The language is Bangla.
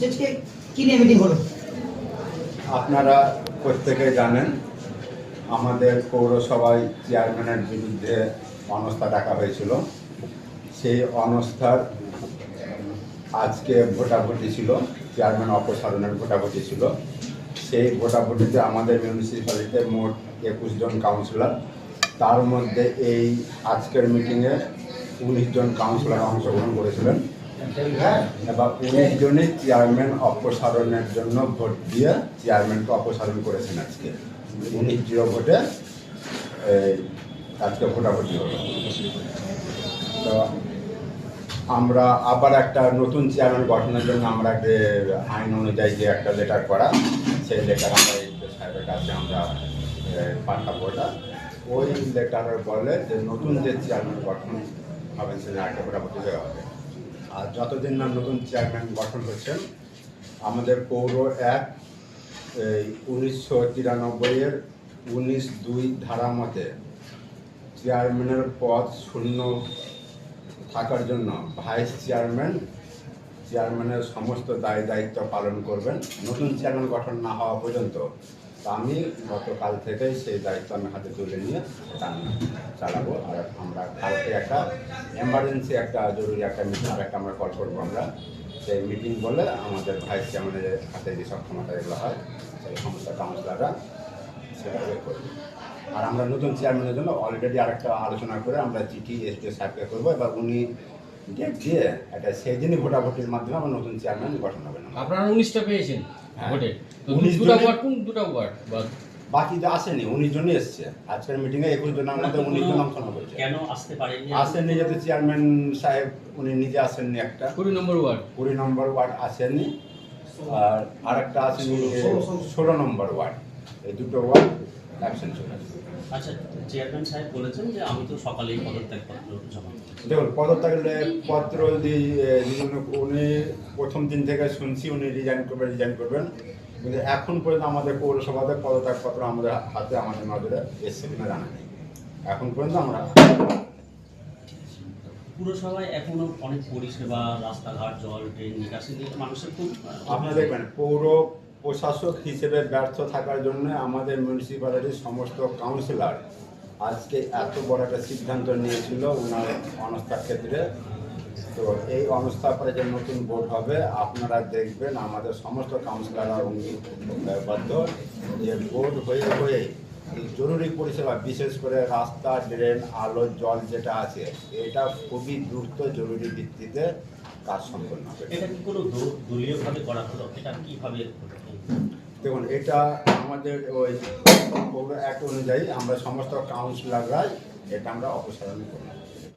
আজকে কি নিয়ে মিটিং হলো? আপনারা প্রত্যেকেই জানেন আমাদের পৌরসভায় চেয়ারম্যানের বিরুদ্ধে অনাস্থা ডাকা হয়েছিল। সেই অনাস্থার আজকে ভোটাভুটি ছিল, চেয়ারম্যান অপসারণের ভোটাভুটি ছিল। সেই ভোটাভুটিতে আমাদের মিউনিসিপ্যালিটিতে মোট 21 জন কাউন্সিলর, তার মধ্যে এই আজকের মিটিংয়ে 19 জন কাউন্সিলর অংশগ্রহণ করেছিলেন এবং 19 জনই চেয়ারম্যান অপসারণের জন্য ভোট দিয়ে চেয়ারম্যানকে অপসারণ করেছেন। আজকে 19-0 ভোটে আজকে ভোটাভুটি হলো। তো আমরা আবার একটা নতুন চেয়ারম্যান গঠনের জন্য আমরা যে আইন অনুযায়ী যে একটা লেটার করা, সেই লেটার আমরা এই সাহেবের কাছে আমরা পাঠাবো। ওই লেটারের বলে যে নতুন যে চেয়ারম্যান গঠন হবেন সেটা একটা ভোটাভুটি দেওয়া হবে। আর যতদিন না নতুন চেয়ারম্যান গঠন হচ্ছেন, আমাদের পৌর এক 1993-এর 19(2) ধারা মতে চেয়ারম্যানের পদ শূন্য থাকার জন্য ভাইস চেয়ারম্যানের সমস্ত দায় দায়িত্ব পালন করবেন নতুন চেয়ারম্যান গঠন না হওয়া পর্যন্ত। তা আমি গতকাল থেকেই সেই দায়িত্ব আমি হাতে তুলে নিয়ে এটা আমি চালাবো। আর আমরা কালকে একটা এমার্জেন্সি একটা জরুরি একটা মিটিং আর একটা আমরা কল করবো। আমরা সেই মিটিং বলে আমাদের ভাইস চেয়ারম্যানের হাতে যেসব ক্ষমতা এগুলো হয় সেই সমস্ত কাউন্সিলাররা সেটা করবে। আর আমরা নতুন চেয়ারম্যানের জন্য অলরেডি আরেকটা আলোচনা করে আমরা চিঠি এসপি সাহেবকে করবো। এবার উনি ডেট দিয়ে একটা সেই দিনই ভোটাভুটির মাধ্যমে আমরা নতুন চেয়ারম্যান গঠন হবে না। আপনারা 19টা পেয়েছেন ভোটে, তো 19 দুটো ওয়ার্ড কোন দুটো ওয়ার্ড বাকি যে আসেনি 19 জনই এসছে। আজকের মিটিংয়ে 21 জনের মধ্যে 19 জন অংশগ্রহণ করেছে। কেন আসতে পারেননি? আসেননি যেহেতু চেয়ারম্যান সাহেব উনি নিজে আসেননি। একটা 20 নম্বর ওয়ার্ড 20 নম্বর ওয়ার্ড আসেননি, আর আরেকটা আসেনি 16 নম্বর ওয়ার্ড। এই দুটো ওয়ার্ড অ্যাবসেন্ট ছিল। আচ্ছা, চেয়ারম্যান সাহেব বলেছেন যে আমি তো সকালেই পদত্যাগপত্র জমা দিয়েছি। দেখুন পদত্যাগের পত্র উনি প্রথম দিন থেকে শুনছি উনি রিজাইন করবেন, কিন্তু এখন পর্যন্ত আমাদের পৌরসভাতে পদত্যাগপত্র আমাদের হাতে আমাদের নজরে এসছে কিনা জানা নেই। এখন পর্যন্ত আমরা পুরসভায় এখনো অনেক পরিষেবা, রাস্তাঘাট, জল, ট্রেন নিকাশি নিয়ে মানুষের খুব আপনারা দেখবেন পৌর প্রশাসক হিসেবে ব্যর্থ থাকার জন্য আমাদের মিউনিসিপ্যালিটির সমস্ত কাউন্সিলর আজকে এত বড় একটা সিদ্ধান্ত নিয়েছিল ওনার অনাস্থার ক্ষেত্রে। তো এই অনাস্থার পরে যে নতুন ভোট হবে আপনারা দেখবেন আমাদের সমস্ত কাউন্সিলররা অঙ্গীকারবদ্ধ যে ভোট হয়ে জরুরি পরিষেবা, বিশেষ করে রাস্তা, ড্রেন, আলো, জল যেটা আছে এটা খুবই দ্রুত জরুরি ভিত্তিতে কাজ সম্পন্ন হবে। এটা কি কোনো দলীয়ভাবে করা হলো? এটা কীভাবে? দেখুন এটা আমাদের ওই পৌর অ্যাক্ট অনুযায়ী আমরা সমস্ত কাউন্সিলররাই এটা আমরা অপসারণ করব।